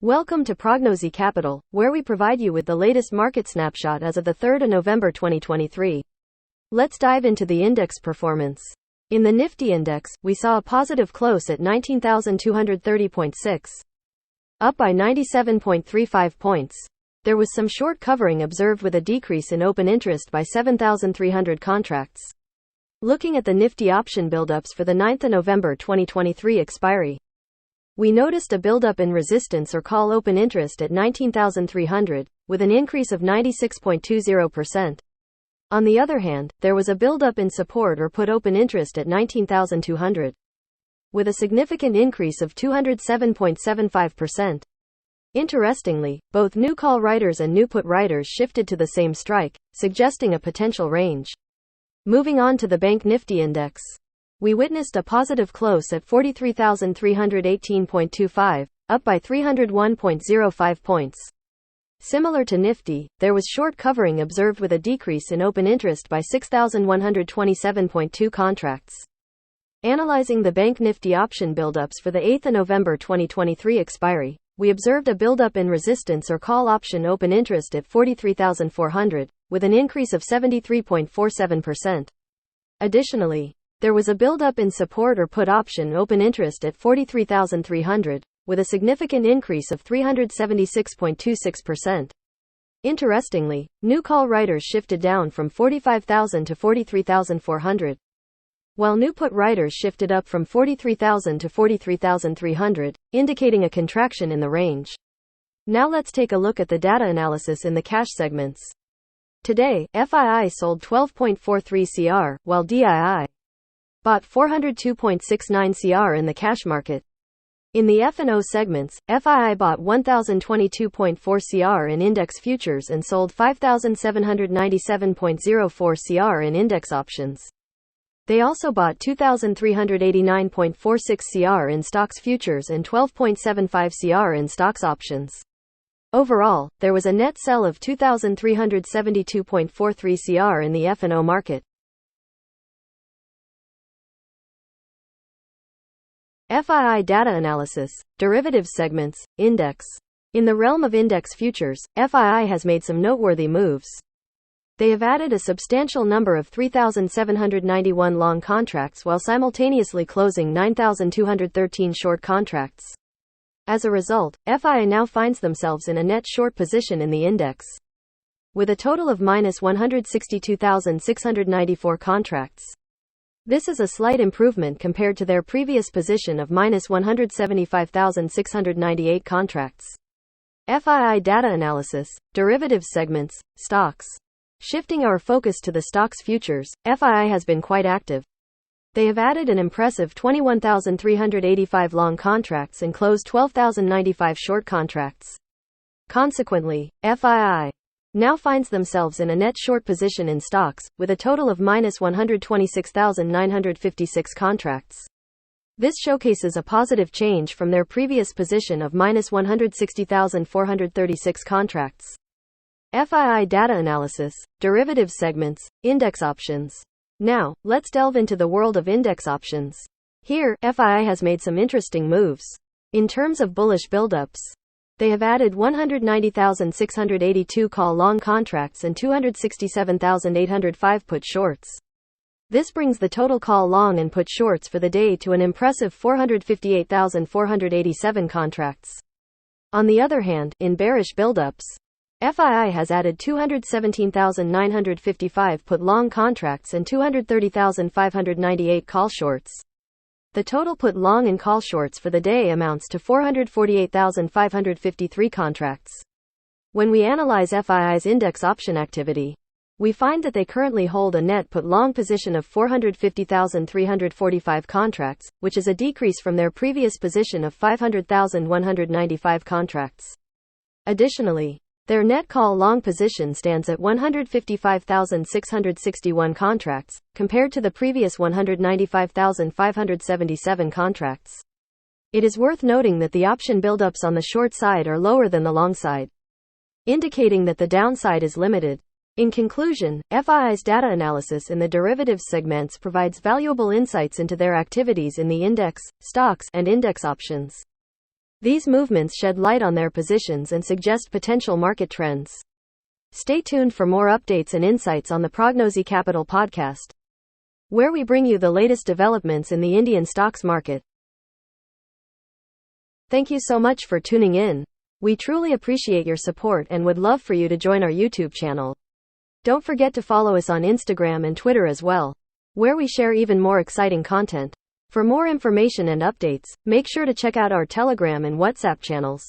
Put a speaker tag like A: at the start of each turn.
A: Welcome to Prognozy Capital, where we provide you with the latest market snapshot as of the 3rd of November 2023. Let's dive into the index performance. In the Nifty index, we saw a positive close at 19,230.6, up by 97.35 points. There was some short covering observed with a decrease in open interest by 7,300 contracts. Looking at the Nifty option buildups for the 9th of November 2023 expiry, we noticed a buildup in resistance or call open interest at 19,300, with an increase of 96.20%. On the other hand, there was a buildup in support or put open interest at 19,200, with a significant increase of 207.75%. Interestingly, both new call writers and new put writers shifted to the same strike, suggesting a potential range. Moving on to the banknifty index, we witnessed a positive close at 43,318.25, up by 301.05 points. Similar to Nifty, there was short covering observed with a decrease in open interest by 6,127.2 contracts. Analyzing the banknifty option buildups for the 8th of November 2023 expiry, we observed a buildup in resistance or call option open interest at 43,400, with an increase of 73.47%. Additionally, there was a buildup in support or put option open interest at 43,300, with a significant increase of 376.26%. Interestingly, new call writers shifted down from 45,000 to 43,400, while new put writers shifted up from 43,000 to 43,300, indicating a contraction in the range. Now let's take a look at the data analysis in the cash segments. Today, FII sold 12.43 CR, while DII bought 402.69 CR in the cash market. In the F&O segments, FII bought 1022.4 CR in index futures and sold 5797.04 CR in index options. They also bought 2389.46 CR in stocks futures and 12.75 CR in stocks options. Overall, there was a net sell of 2372.43 CR in the F&O market. FII data analysis, derivatives segments, index. In the realm of index futures, FII has made some noteworthy moves. They have added a substantial number of 3,791 long contracts while simultaneously closing 9,213 short contracts. As a result, FII now finds themselves in a net short position in the index, with a total of minus 162,694 contracts. This is a slight improvement compared to their previous position of minus 175,698 contracts. FII data analysis, derivatives segments, stocks. Shifting our focus to the stocks futures, FII has been quite active. They have added an impressive 21,385 long contracts and closed 12,095 short contracts. Consequently, FII now finds themselves in a net short position in stocks, with a total of minus 126,956 contracts. This showcases a positive change from their previous position of minus 160,436 contracts. FII data analysis, derivatives segments, index options. Now, let's delve into the world of index options. Here, FII has made some interesting moves. In terms of bullish buildups, they have added 190,682 call long contracts and 267,805 put shorts. This brings the total call long and put shorts for the day to an impressive 458,487 contracts. On the other hand, in bearish buildups, FII has added 217,955 put long contracts and 230,598 call shorts. The total put long and call shorts for the day amounts to 448,553 contracts. When we analyze FII's index option activity, we find that they currently hold a net put long position of 450,345 contracts, which is a decrease from their previous position of 500,195 contracts. Additionally, their net call long position stands at 155,661 contracts, compared to the previous 195,577 contracts. It is worth noting that the option buildups on the short side are lower than the long side, indicating that the downside is limited. In conclusion, FII's data analysis in the derivatives segments provides valuable insights into their activities in the index, stocks, and index options. These movements shed light on their positions and suggest potential market trends. Stay tuned for more updates and insights on the Prognozy Capital podcast, where we bring you the latest developments in the Indian stocks market. Thank you so much for tuning in. We truly appreciate your support and would love for you to join our YouTube channel. Don't forget to follow us on Instagram and Twitter as well, where we share even more exciting content. For more information and updates, make sure to check out our Telegram and WhatsApp channels.